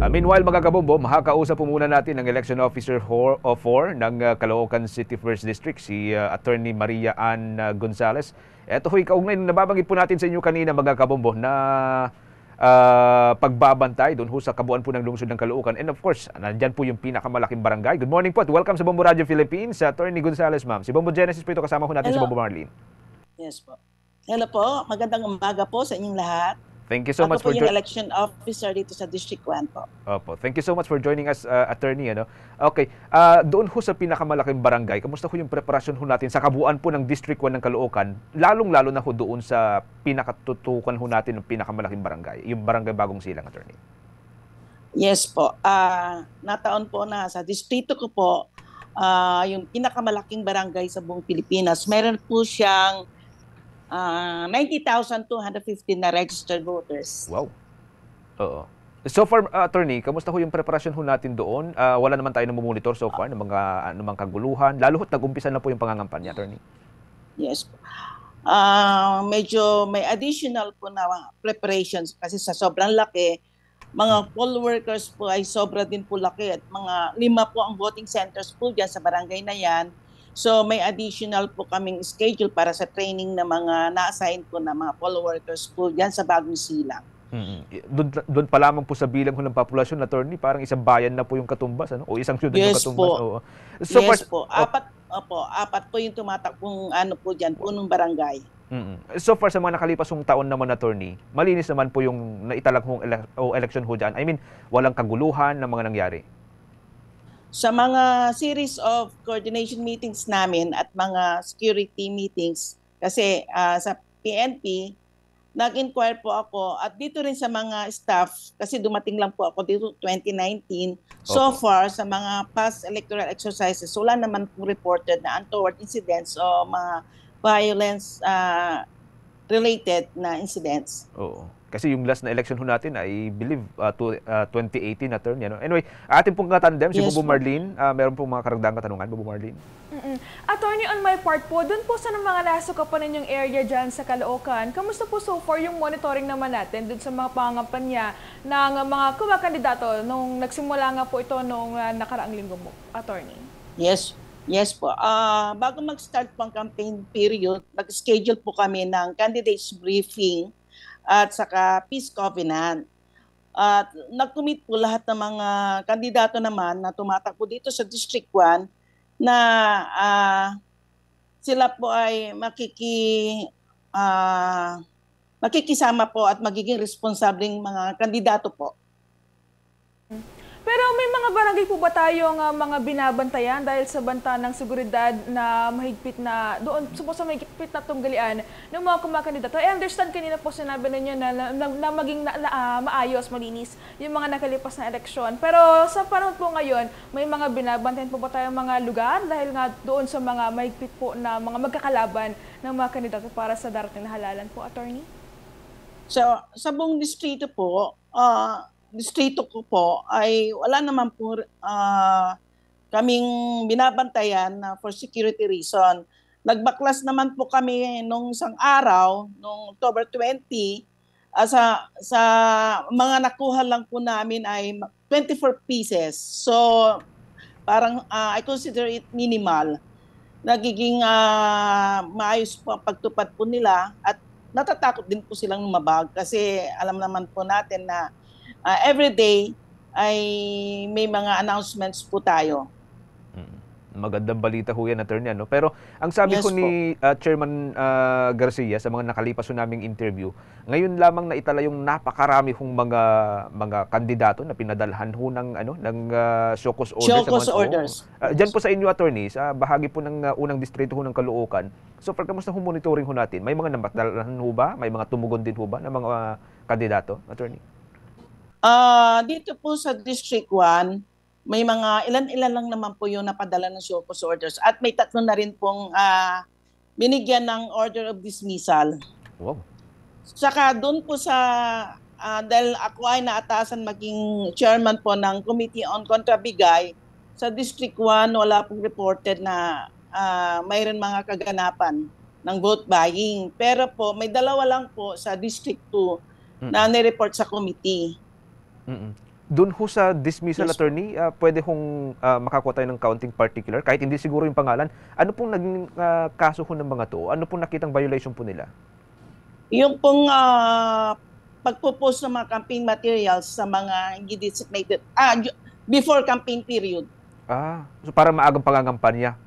Meanwhile, mga kabombo, makakausap po muna natin ang Election Officer 4 ng Caloocan City 1st District, si Attorney Maria Ann Gonzales. Ito ho'y kaugnay na nababanggit po natin sa inyo kanina, mga kabombo, na pagbabantay doon sa kabuuan po ng lungsod ng Caloocan. And of course, nandyan po yung pinakamalaking barangay. Good morning po at welcome sa Bombo Radio Philippines, Attorney Gonzales, ma'am. Si Bombo Genesis po ito, kasama ko natin si Bombo Marlene. Yes po. Hello po, magandang umaga po sa inyong lahat. Thank you so much for yung election officer dito sa District 1 po. Opo. Thank you so much for joining us, attorney. Okay. Doon ho sa pinakamalaking barangay, kamusta ho yung preparasyon ho natin sa kabuuan po ng District 1 ng Caloocan, lalong-lalo na ho doon sa pinakatutukan ho natin ng pinakamalaking barangay, yung barangay Bagong Silang, attorney? Yes po. Nataon po na sa distrito ko po, yung pinakamalaking barangay sa buong Pilipinas, meron po siyang 90,215 na registered voters. Wow. Oo. So far, attorney, kamusta ho yung preparasyon ho natin doon? Wala naman tayo namumonitor so far ng mga anumang kaguluhan, lalo ho't nag-umpisa na po yung pangangampanya, attorney. Yes po. Medyo may additional po na preparations kasi sa sobrang laki, mga poll workers po ay sobra din po laki at mga 5 po ang voting centers po dyan sa barangay na yan. So may additional po kaming schedule para sa training ng mga na-assign po na mga poll workers po dyan sa Bagong Silang. Doon pa lamang po sa bilang ng populasyon, attorney, parang isang bayan na po yung Katumbas, ano? O isang syudad yung Katumbas. Po. So yes po. Apat po yung tumatakbong po dyan, punong barangay. So far sa mga nakalipasong taon naman, attorney, malinis naman po yung naitalang election ho dyan. I mean, walang kaguluhan na mga nangyari. Sa mga series of coordination meetings namin at mga security meetings, kasi sa PNP, nag-inquire po ako at dito rin sa mga staff, kasi dumating lang po ako dito 2019. So far, sa mga past electoral exercises, wala naman po reported na untoward incidents o mga violence related na incidents. Oo. Kasi yung last na election ho natin, I believe, 2018 na term. Anyway, atin pong katandem, si Bobo Marlene. Meron pong mga karagdagang katanungan, Bobo Marlene. Attorney, on my part po, dun po sa mga nasuka po ninyong area dyan sa Caloocan, kamusta po so far yung monitoring naman natin dun sa mga pangangampanya ng mga kumakandidato nung nagsimula nga po ito nung nakaraang linggo mo, attorney? Yes po. Bago mag-start po ang campaign period, nag-schedule po kami ng candidates briefing at saka peace covenant. At nag-commit po lahat ng mga kandidato naman na tumatakbo dito sa District 1 na sila po ay makikisama po at magiging responsableng mga kandidato po. Pero may mga barangay po ba tayong mga binabantayan dahil sa banta ng seguridad na mahigpit na, doon sa mahigpit na tunggalian ng mga kumakandidato? I understand kanina po sinabi ninyo na maging maayos, malinis yung mga nakalipas na eleksyon. Pero sa panahon po ngayon, may mga binabantayan po ba tayong mga lugar dahil nga doon sa mga mahigpit po na mga magkakalaban ng mga kandidato para sa darating na halalan po, attorney? So, sa buong distrito po, distrito ko po ay wala naman po kaming binabantayan for security reason. Nagbaklas naman po kami nung isang araw, nung October 20, sa mga nakuha lang po namin ay 24 pieces. So parang I consider it minimal. Nagiging maayos po ang pagtupad po nila at natatakot din po silang lumabag kasi alam naman po natin na every day ay may mga announcements po tayo. Magandang balita ho yan, attorney. Pero ang sabi ko ni Chairman Garcia sa mga nakalipas ho naming interview, ngayon lamang na itala yung napakarami hong mga kandidato na pinadalhan ho ng show cause orders. Diyan po sa inyo, attorney, sa bahagi po ng unang distrito ho ng Caloocan. So, kamusta ho monitoring ho natin? May mga napadalhan ho ba? May mga tumugon din ho ba ng mga kandidato, attorney? Dito po sa District 1, may mga ilan-ilan lang naman po yung napadala ng show cause orders. At may 3 na rin pong binigyan ng order of dismissal. Wow. Saka doon po sa, dahil ako ay naatasan maging chairman po ng Committee on Contrabigay, sa District 1 wala pong reported na mayroon mga kaganapan ng vote buying. Pero po, may 2 lang po sa District 2 na nireport sa committee. Doon ho sa dismissal, Yes. attorney, pwede hong makakuha tayo ng counting particular, kahit hindi siguro yung pangalan. Ano pong naging kaso ho ng mga to? Ano pong nakitang violation po nila? Yung pong pagpo-post ng mga campaign materials sa mga hindi designated, before campaign period. So para maagang pangangampanya.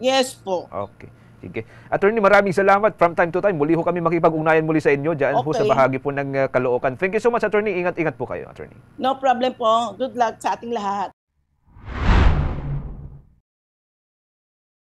Yes po. Okay. Sige. Attorney, maraming salamat. From time to time, muli ho kami makipag-ugnayan muli sa inyo dyan ho sa Okay. bahagi po ng Caloocan. Thank you so much, attorney. Ingat-ingat po kayo, attorney. No problem po. Good luck sa ating lahat.